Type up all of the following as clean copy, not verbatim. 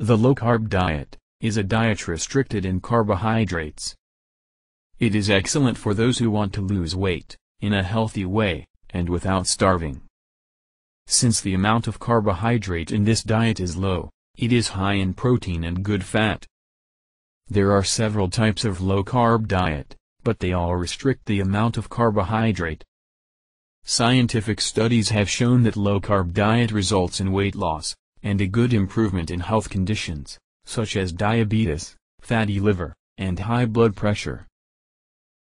The low-carb diet is a diet restricted in carbohydrates. It is excellent for those who want to lose weight, in a healthy way, and without starving. Since the amount of carbohydrate in this diet is low, it is high in protein and good fat. There are several types of low-carb diet, but they all restrict the amount of carbohydrate. Scientific studies have shown that low-carb diet results in weight loss, and a good improvement in health conditions, such as diabetes, fatty liver, and high blood pressure.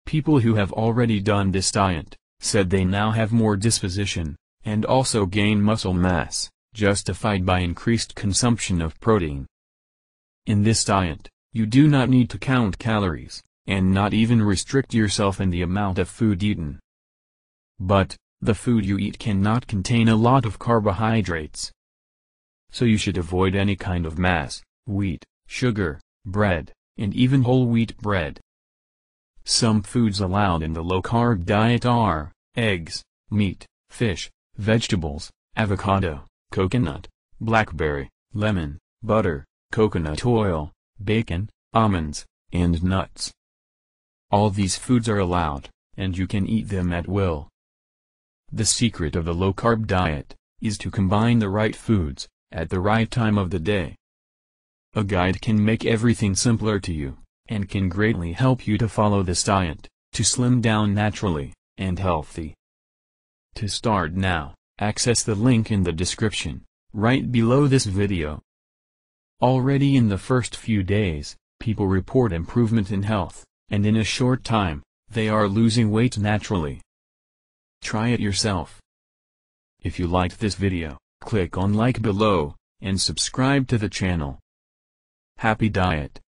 People who have already done this diet said they now have more disposition, and also gain muscle mass, justified by increased consumption of protein. In this diet, you do not need to count calories, and not even restrict yourself in the amount of food eaten. But, the food you eat cannot contain a lot of carbohydrates. So you should avoid any kind of mass, wheat, sugar, bread, and even whole wheat bread. Some foods allowed in the low-carb diet are eggs, meat, fish, vegetables, avocado, coconut, blackberry, lemon, butter, coconut oil, bacon, almonds, and nuts. All these foods are allowed, and you can eat them at will. The secret of the low-carb diet is to combine the right foods at the right time of the day. A guide can make everything simpler to you, and can greatly help you to follow this diet, to slim down naturally, and healthy. To start now, access the link in the description, right below this video. Already in the first few days, people report improvement in health, and in a short time, they are losing weight naturally. Try it yourself. If you liked this video, click on like below, and subscribe to the channel. Happy diet!